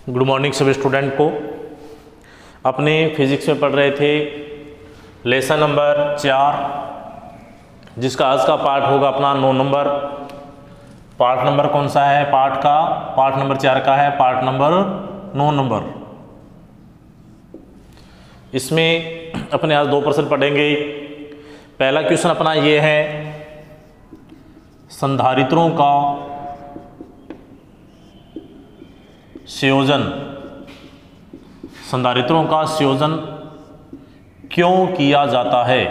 Good morning सभी student को। अपने फिजिक्स में पढ़ रहे थे लेसन नंबर 4, जिसका आज का पार्ट होगा अपना 9 नंबर। पार्ट नंबर कौन सा है? पार्ट नंबर 4 का है पार्ट नंबर 9 नंबर। इसमें अपने आज 2 प्रश्न पढ़ेंगे। पहला क्वेश्चन अपना ये है, संधारित्रों का संयोजन क्यों किया जाता है?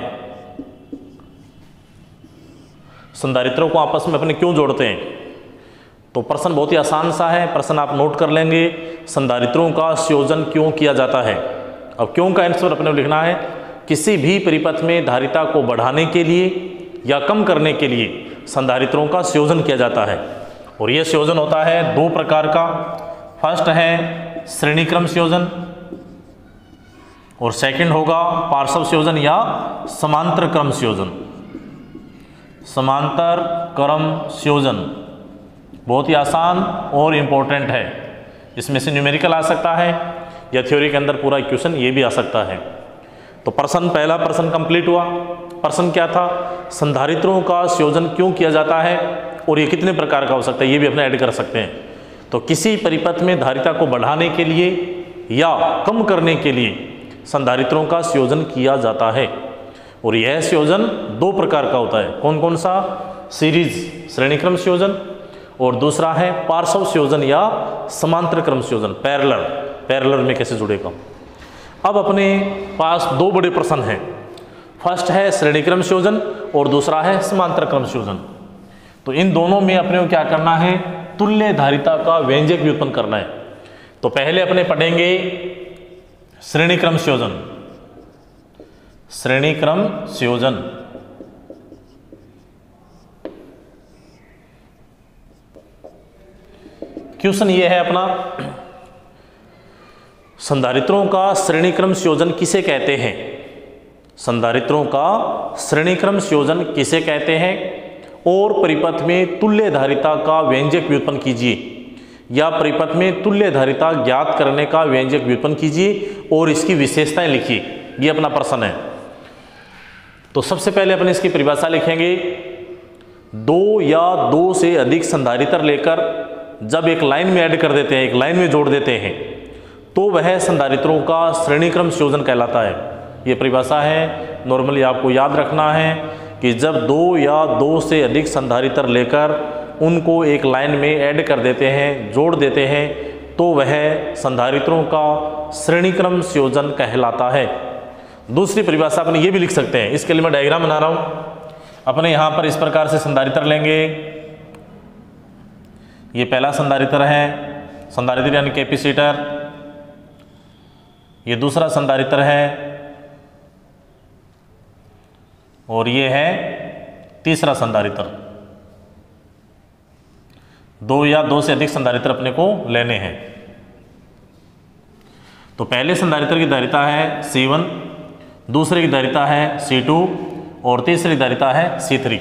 संधारित्रों को आपस में अपने क्यों जोड़ते हैं? तो प्रश्न बहुत ही आसान सा है, प्रश्न आप नोट कर लेंगे। संधारित्रों का संयोजन क्यों किया जाता है? अब क्यों का आंसर अपने लिखना है, किसी भी परिपथ में धारिता को बढ़ाने के लिए या कम करने के लिए संधारित्रों का संयोजन किया जाता है। और यह संयोजन होता है 2 प्रकार का। फर्स्ट है श्रेणी क्रम संयोजन और सेकंड होगा पार्श्व संयोजन या समांतर क्रम संयोजन। समांतर क्रम संयोजन बहुत ही आसान और इम्पोर्टेंट है। इसमें से न्यूमेरिकल आ सकता है या थ्योरी के अंदर पूरा क्वेश्चन ये भी आ सकता है। तो पहला प्रश्न कंप्लीट हुआ। प्रश्न क्या था? संधारित्रों का संयोजन क्यों किया जाता है और ये कितने प्रकार का हो सकता है, ये भी अपने ऐड कर सकते हैं। तो किसी परिपथ में धारिता को बढ़ाने के लिए या कम करने के लिए संधारित्रों का संयोजन किया जाता है। और यह संयोजन 2 प्रकार का होता है। कौन कौन सा? सीरीज श्रेणी क्रम संयोजन और दूसरा है पार्श्व संयोजन या समांतर क्रम संयोजन। पैरेलल में कैसे जुड़ेगा? अब अपने पास 2 बड़े प्रश्न हैं। फर्स्ट है श्रेणी क्रम संयोजन और दूसरा है समांतर क्रम संयोजन। तो इन दोनों में अपने को क्या करना है? तुल्य धारिता का व्यंजक व्युत्पन्न करना है। तो पहले अपने पढ़ेंगे श्रेणी क्रम संयोजन। श्रेणी क्रम संयोजन क्वेश्चन ये है अपना, संधारित्रों का श्रेणी क्रम संयोजन किसे कहते हैं? संधारित्रों का श्रेणी क्रम संयोजन किसे कहते हैं? और परिपथ में तुल्य धारिता का व्यंजक व्युत्पन्न कीजिए या परिपथ में तुल्य धारिता ज्ञात करने का व्यंजक व्युत्पन्न कीजिए और इसकी विशेषताएं लिखिए। ये अपना प्रश्न है। तो सबसे पहले अपन इसकी परिभाषा लिखेंगे। 2 या 2 से अधिक संधारित्र लेकर जब एक लाइन में ऐड कर देते हैं, एक लाइन में जोड़ देते हैं, तो वह संधारित्रों का श्रेणी क्रम संयोजन कहलाता है। ये परिभाषा है, नॉर्मली आपको याद रखना है कि जब 2 या 2 से अधिक संधारित्र लेकर उनको एक लाइन में ऐड कर देते हैं, जोड़ देते हैं, तो वह संधारित्रों का श्रेणी क्रम संयोजन कहलाता है। दूसरी परिभाषा अपने ये भी लिख सकते हैं। इसके लिए मैं डायग्राम बना रहा हूँ। अपने यहाँ पर इस प्रकार से संधारित्र लेंगे। ये पहला संधारित्र है, संधारित्र यानी कैपेसिटर। ये दूसरा संधारित्र है और ये है तीसरा संधारित्र। 2 या 2 से अधिक संधारित्र अपने को लेने हैं। तो पहले संधारित्र की धारिता है C1, दूसरे की धारिता है C2 और तीसरी धारिता है C3।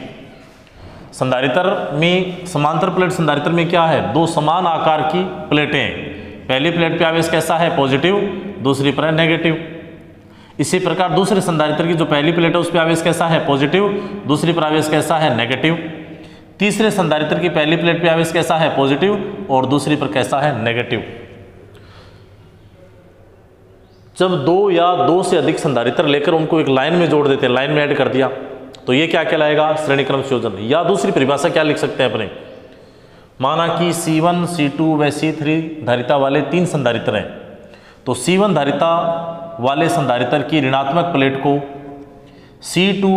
संधारित्र में समांतर प्लेट संधारित्र में क्या है? 2 समान आकार की प्लेटें हैं। पहली प्लेट पे आवेश कैसा है? पॉजिटिव, दूसरी पर नेगेटिव। इसी प्रकार दूसरे संधारित्र की जो पहली प्लेट है उस पर आवेश कैसा है? पॉजिटिव, दूसरी पर आवेश कैसा है? नेगेटिव। तीसरे संधारित्र की पहली प्लेट पे आवेश कैसा है? पॉजिटिव और दूसरी पर कैसा है? नेगेटिव। जब 2 या 2 से अधिक संधारित्र लेकर उनको एक लाइन में जोड़ देते हैं, लाइन में ऐड कर दिया, तो ये क्या कहलाएगा? श्रेणी क्रम संयोजन। या दूसरी परिभाषा क्या लिख सकते हैं अपने? माना कि C1, C2 व C3 धारिता वाले 3 संधारित्र हैं। तो C1 धारिता वाले संधारित्र की ऋणात्मक प्लेट को C2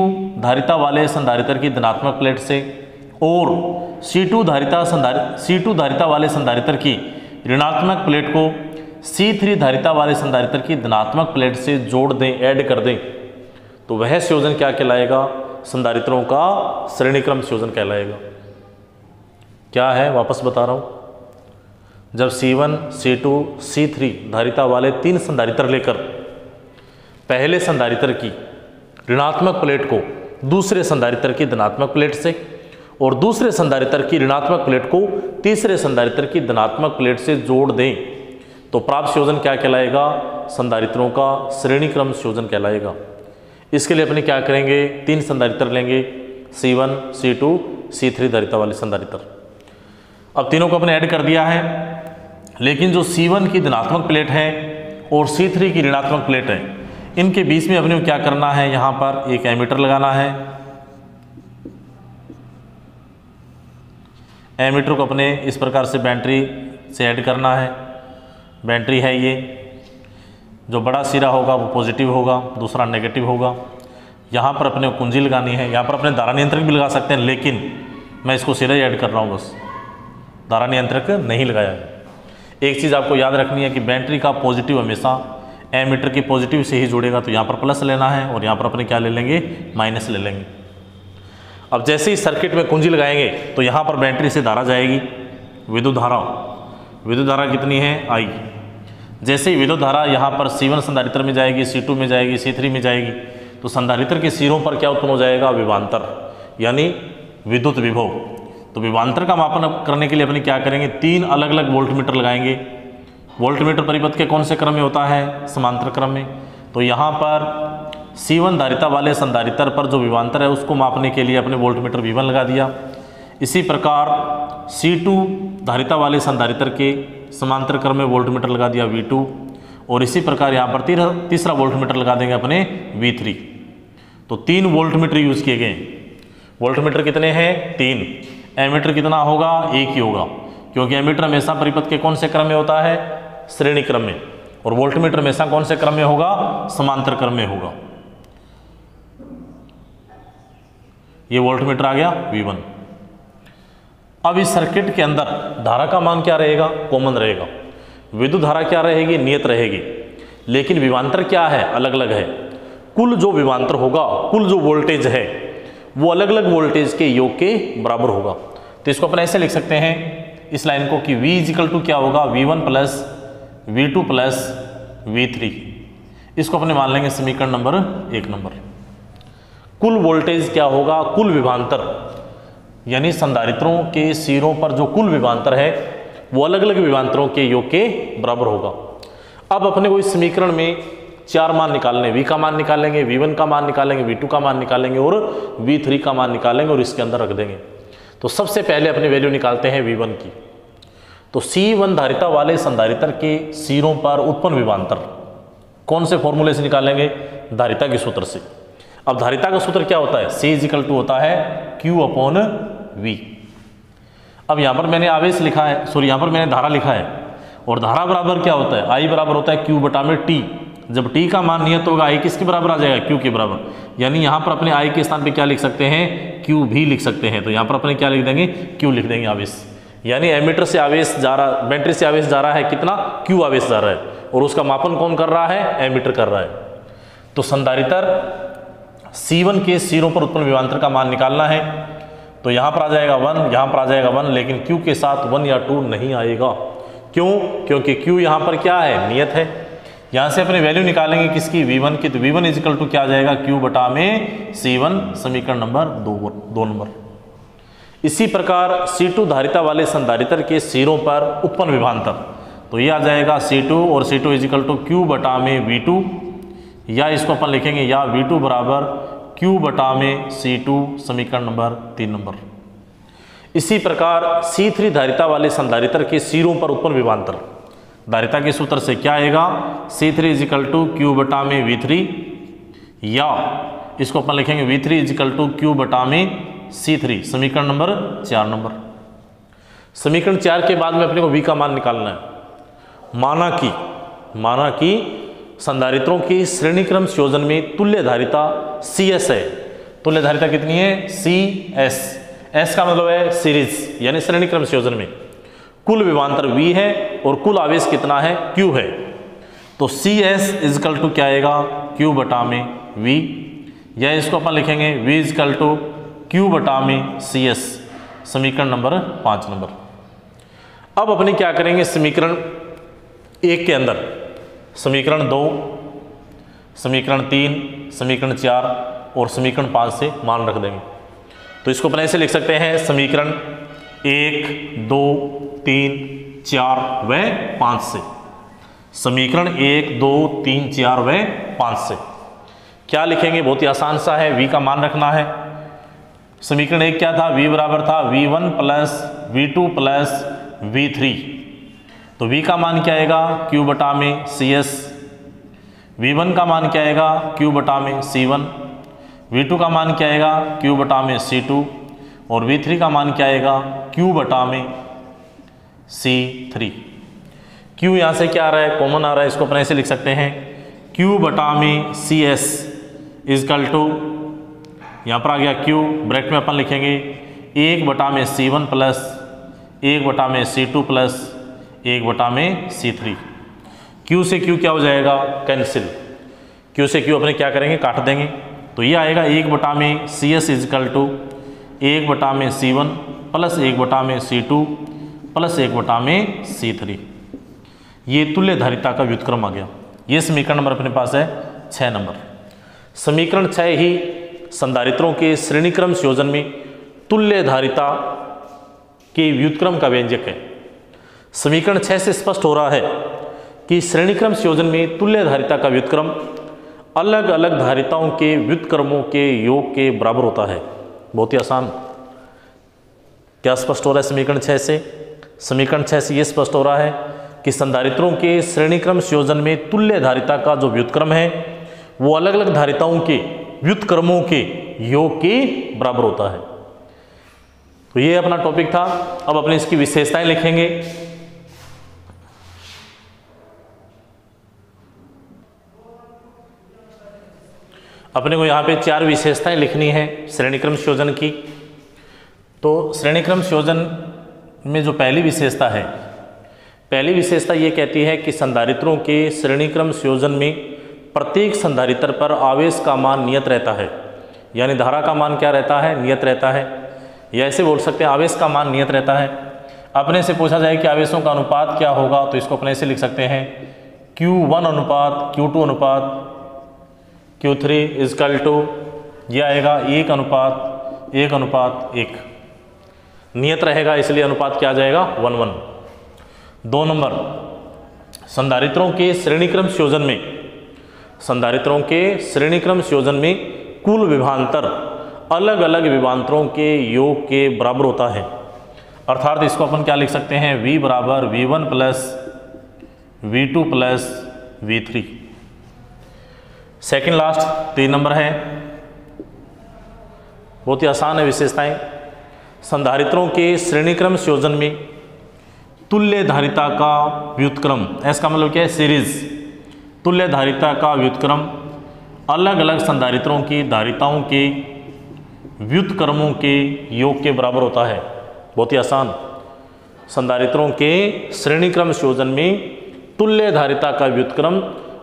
धारिता वाले संधारित्र की धनात्मक प्लेट से और C2 धारिता वाले संधारित्र की ऋणात्मक प्लेट को C3 धारिता वाले संधारित्र की धनात्मक प्लेट से जोड़ दें, ऐड कर दें, तो वह संयोजन क्या कहलाएगा? संधारित्रों का श्रेणी क्रम संयोजन कहलाएगा। क्या है? वापस बता रहा हूँ। जब C1, C2, C3 धारिता वाले 3 संधारित्र लेकर पहले संधारित्र की ऋणात्मक प्लेट को दूसरे संधारित्र की धनात्मक प्लेट से और दूसरे संधारित्र की ऋणात्मक प्लेट को तीसरे संधारित्र की धनात्मक प्लेट से जोड़ दें, तो प्राप्त संयोजन क्या कहलाएगा? संधारित्रों का श्रेणी क्रम संयोजन कहलाएगा। इसके लिए अपने क्या करेंगे? 3 संधारित्र लेंगे, C1, C2, C3 धारिता वाले संधारित्र। अब तीनों को अपने ऐड कर दिया है, लेकिन जो C1 की धनात्मक प्लेट है और C3 की ऋणात्मक प्लेट है, इनके बीच में अपने को क्या करना है? यहाँ पर एक एमीटर लगाना है। एमीटर को अपने इस प्रकार से बैटरी से ऐड करना है। बैटरी है ये, जो बड़ा सिरा होगा वो पॉजिटिव होगा, दूसरा नेगेटिव होगा। यहाँ पर अपने कुंजी लगानी है। यहाँ पर अपने धारा नियंत्रक भी लगा सकते हैं, लेकिन मैं इसको सीधा ही ऐड कर रहा हूँ, बस धारा नियंत्रक नहीं लगाया है। एक चीज़ आपको याद रखनी है कि बैटरी का पॉजिटिव हमेशा एमीटर के पॉजिटिव से ही जुड़ेगा, तो यहाँ पर प्लस लेना है और यहाँ पर अपने क्या ले लेंगे? माइनस ले लेंगे। अब जैसे ही सर्किट में कुंजी लगाएंगे तो यहाँ पर बैटरी से धारा जाएगी, विद्युत धारा कितनी है? I। जैसे ही विद्युत धारा यहाँ पर C1 संधारित्र में जाएगी, C2 में जाएगी, C3 में जाएगी, तो संधारित्र के सिरों पर क्या उत्पन्न हो जाएगा? विभवांतर, यानी विद्युत विभव। तो विभवांतर का मापन करने के लिए अपने क्या करेंगे? 3 अलग अलग वोल्टमीटर लगाएंगे। वोल्टमीटर परिपथ के कौन से क्रम में होता है? समांतर क्रम में। तो यहाँ पर C1 धारिता वाले संधारित्र पर जो विभवांतर है उसको मापने के लिए अपने वोल्टमीटर V1 लगा दिया। इसी प्रकार C2 धारिता वाले संधारित्र के समांतर क्रम में वोल्टमीटर लगा दिया V2, और इसी प्रकार यहाँ पर तीसरा वोल्टमीटर लगा देंगे अपने V3। तो 3 वोल्टमीटर यूज किए गए। वोल्टमीटर कितने हैं? 3। एमीटर कितना होगा? 1 ही होगा, क्योंकि एमीटर हमेशा परिपथ के कौन से क्रम में होता है? श्रेणी क्रम में। और वोल्टमीटर हमेशा कौन से क्रम में होगा? समांतर क्रम में होगा। ये वोल्टमीटर आ गया V1। अब इस सर्किट के अंदर धारा का मान क्या रहेगा? कॉमन रहेगा। विद्युत धारा क्या रहेगी? नियत रहेगी। लेकिन विभवांतर क्या है? अलग अलग है। कुल जो विभवांतर होगा, कुल जो वोल्टेज है, वो अलग अलग वोल्टेज के योग के बराबर होगा। तो इसको अपन ऐसे लिख सकते हैं इस लाइन को कि V इजिकल टू क्या होगा? V1 plus V2 plus V3। इसको अपने मान लेंगे समीकरण नंबर 1 नंबर। कुल वोल्टेज क्या होगा? कुल विभवांतर, यानी संधारित्रों के सिरों पर जो कुल विभवांतर है वो अलग अलग विभवांतरों के योग के बराबर होगा। अब अपने को इस समीकरण में 4 मान निकालने, V का मान निकालेंगे, V1 का मान निकालेंगे, V2 का मान निकालेंगे और V3 का मान निकालेंगे और इसके अंदर रख देंगे। तो सबसे पहले अपने वैल्यू निकालते हैं V1 की। तो C1 धारिता वाले संधारित्र के सिरों पर उत्पन्न विभवांतर कौन से फॉर्मूले से निकालेंगे? धारिता के सूत्र से। अब धारिता का सूत्र क्या होता है? C इजिकल टू होता है Q अपॉन V। अब यहाँ पर मैंने आवेश लिखा है, सॉरी यहाँ पर मैंने धारा लिखा है, और धारा बराबर क्या होता है? I बराबर होता है Q बटा में T। जब T का मान नियत होगा I किसके बराबर आ जाएगा? Q के बराबर। यानी यहाँ पर अपने I के स्थान पे क्या लिख सकते हैं? Q भी लिख सकते हैं। तो यहाँ पर अपने क्या लिख देंगे? Q लिख देंगे आवेश। यानी एमीटर से आवेश जा रहा, बैटरी से आवेश जा रहा है कितना? Q आवेश जा रहा है, और उसका मापन कौन कर रहा है? एमीटर कर रहा है। तो संधारित्र C1 के सिरों पर उत्पन्न विभवांतर का मान निकालना है। तो यहाँ पर आ जाएगा 1, यहाँ पर आ जाएगा 1, लेकिन Q के साथ 1 या 2 नहीं आएगा। क्यों? क्योंकि Q यहाँ पर क्या है? नियत है। यहाँ से अपने वैल्यू निकालेंगे किसकी? V1 की। तो V1 इजिकल टू क्या आ जाएगा? Q बटा में C1, समीकरण नंबर 2 नंबर। इसी प्रकार C2 धारिता वाले संधारित्र के सिरों पर उत्पन्न विभवांतर, तो ये आ जाएगा C2 और C2 इजिकल टू Q बटा में V2, या इसको अपन लिखेंगे या V2 बराबर Q बटा में C2, समीकरण नंबर 3 नंबर। इसी प्रकार C3 धारिता वाले संधारित्र के सिरों पर उत्पन्न विभवांतर, धारिता के सूत्र से क्या आएगा? C3 इजिकल टू Q बटा में V3, या इसको अपन लिखेंगे V3 इजिकल टू Q बटा में C3, समीकरण नंबर 4 नंबर। समीकरण 4 के बाद में अपने को V का मान निकालना है। माना कि संधारित्रों की श्रेणी क्रम संयोजन में तुल्य धारिता CS है। तुल्य धारिता कितनी है? CS। S का मतलब है सीरीज, यानी श्रेणी क्रम संयोजन में कुल विभवांतर V है और कुल आवेश कितना है? Q है। तो CS इजिकल टू क्या आएगा? Q बटा में V, या इसको अपन लिखेंगे V इजिकल टू Q बटा में CS, समीकरण नंबर 5 नंबर। अब अपने क्या करेंगे? समीकरण 1 के अंदर समीकरण 2, समीकरण 3, समीकरण 4 और समीकरण 5 से मान रख देंगे। तो इसको अपन ऐसे लिख सकते हैं, समीकरण 1, 2, 3, 4 व 5 से। समीकरण 1, 2, 3, 4 व 5 से क्या लिखेंगे? बहुत ही आसान सा है, v का मान रखना है। समीकरण 1 क्या था? v बराबर था v1 plus v2 plus v3। तो v का मान क्या आएगा? q बटा में cs। v1 का मान क्या आएगा? q बटा में c1। v2 का मान क्या आएगा? q बटा में c2। और v3 का मान क्या आएगा? q बटा में c3। q यहाँ से क्या आ रहा है? कॉमन आ रहा है, इसको अपने ऐसे लिख सकते हैं q बटा में cs इजकल टू, यहाँ पर आ गया q, ब्रैकेट में अपन लिखेंगे 1 बटा में c1 प्लस 1 बटा में c2 प्लस 1 बटा में c3। q से q क्या हो जाएगा? कैंसिल। q से q अपने क्या करेंगे? काट देंगे। तो ये आएगा 1 बटा में cs इजकल टू 1 बटा में c1 प्लस 1 बटा में c2 प्लस 1 बटा में c3। ये तुल्य धारिता का व्युत्क्रम आ गया। ये समीकरण नंबर अपने पास है 6 नंबर। समीकरण 6 ही संधारित्रों के श्रेणीक्रम संयोजन में तुल्य धारिता के व्युत्क्रम का व्यंजक है। समीकरण 6 से स्पष्ट हो रहा है कि श्रेणीक्रम संयोजन में तुल्य धारिता का व्युत्क्रम अलग अलग धारिताओं के व्युत्क्रमों के योग के बराबर होता है। बहुत ही आसान। क्या स्पष्ट हो रहा है समीकरण 6 से? समीकरण 6 से यह स्पष्ट हो रहा है कि संधारित्रों के श्रेणीक्रम संयोजन में तुल्य धारिता का जो व्युत्क्रम है वो अलग अलग धारिताओं के व्युत्क्रमों के योग के बराबर होता है। तो ये अपना टॉपिक था। अब अपने इसकी विशेषताएं लिखेंगे। अपने को यहाँ पे 4 विशेषताएं लिखनी है श्रेणीक्रम संयोजन की। तो श्रेणीक्रम संयोजन में जो पहली विशेषता है, पहली विशेषता ये कहती है कि संधारित्रों के श्रेणीक्रम संयोजन में प्रत्येक संधारित्र पर आवेश का मान नियत रहता है। यानी धारा का मान क्या रहता है? नियत रहता है। या ऐसे बोल सकते हैं आवेश का मान नियत रहता है। अपने से पूछा जाए कि आवेशों का अनुपात क्या होगा, तो इसको अपने से लिख सकते हैं Q1 अनुपात Q2 अनुपात Q3 इजकल टू, यह आएगा 1 अनुपात 1 अनुपात 1। नियत रहेगा इसलिए अनुपात क्या आ जाएगा? 1:1। 2 नंबर, संधारित्रों के श्रेणीक्रम संयोजन में, संधारित्रों के श्रेणीक्रम संयोजन में कुल विभवांतर अलग अलग विभवांतरों के योग के बराबर होता है। अर्थात इसको अपन क्या लिख सकते हैं? V बराबर V1 plus V2 plus V3। Second last 3 number है, बहुत ही आसान है विशेषताएं। संधारित्रों के श्रेणीक्रम संयोजन में तुल्य धारिता का व्युत्क्रम, इसका मतलब क्या है? सीरीज। तुल्य धारिता का व्युत्क्रम अलग अलग संधारित्रों की धारिताओं के व्युत्क्रमों के योग के बराबर होता है। बहुत ही आसान। संधारित्रों के श्रेणीक्रम संयोजन में तुल्य धारिता का व्युत्क्रम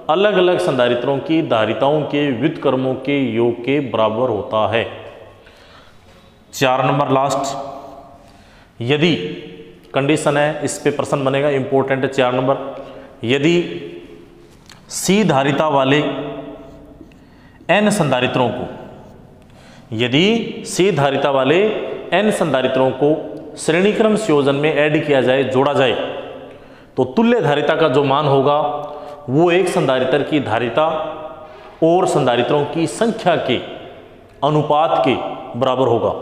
अलग अलग संधारित्रों की धारिताओं के व्युत्क्रमों के योग के बराबर होता है। 4 नंबर लास्ट, यदि कंडीशन है, इस पे प्रश्न बनेगा, इंपॉर्टेंट है 4 नंबर। यदि C धारिता वाले n संधारित्रों को, यदि C धारिता वाले n संधारित्रों को श्रेणीक्रम संयोजन में ऐड किया जाए, जोड़ा जाए, तो तुल्य धारिता का जो मान होगा वो एक संधारित्र की धारिता और संधारित्रों की संख्या के अनुपात के बराबर होगा।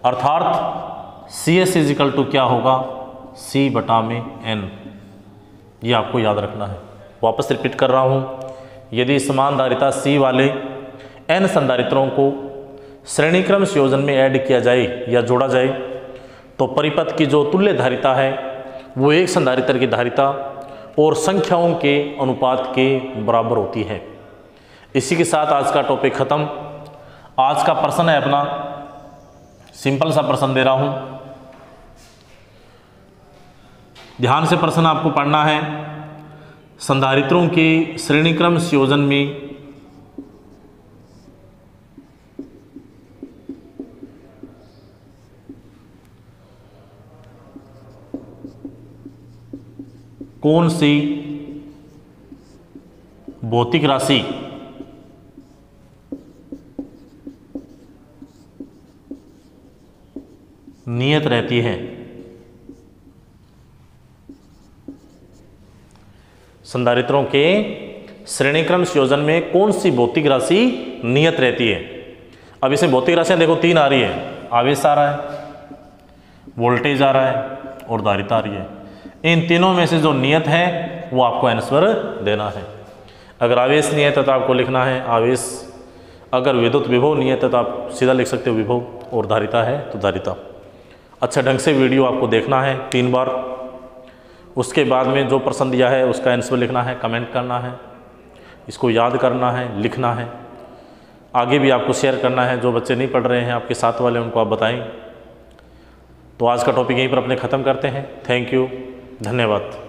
अर्थात CS इजिकल टू क्या होगा? C बटा में n। ये आपको याद रखना है। वापस रिपीट कर रहा हूँ, यदि समान धारिता C वाले n संधारित्रों को श्रेणीक्रम संयोजन में ऐड किया जाए या जोड़ा जाए, तो परिपथ की जो तुल्य धारिता है वो एक संधारित्र की धारिता और संख्याओं के अनुपात के बराबर होती है। इसी के साथ आज का टॉपिक खत्म। आज का प्रश्न है अपना, सिंपल सा प्रश्न दे रहा हूं, ध्यान से प्रश्न आपको पढ़ना है। संधारित्रों के श्रेणीक्रम संयोजन में कौन सी भौतिक राशि नियत रहती है? संधारित्रों के श्रेणीक्रम संयोजन में कौन सी भौतिक राशि नियत रहती है? अब इसमें भौतिक राशियाँ देखो 3 आ रही है, आवेश आ रहा है, वोल्टेज आ रहा है और धारिता आ रही है। इन तीनों में से जो नियत है वो आपको आंसर देना है। अगर आवेश नियत है तो आपको लिखना है आवेश, अगर विद्युत विभव नियत है तो आप सीधा लिख सकते हो विभव, और धारिता है तो धारिता। अच्छा ढंग से वीडियो आपको देखना है 3 बार, उसके बाद में जो प्रश्न दिया है उसका आंसर लिखना है, कमेंट करना है, इसको याद करना है, लिखना है, आगे भी आपको शेयर करना है। जो बच्चे नहीं पढ़ रहे हैं आपके साथ वाले उनको आप बताएं। तो आज का टॉपिक यहीं पर अपने ख़त्म करते हैं। थैंक यू, धन्यवाद।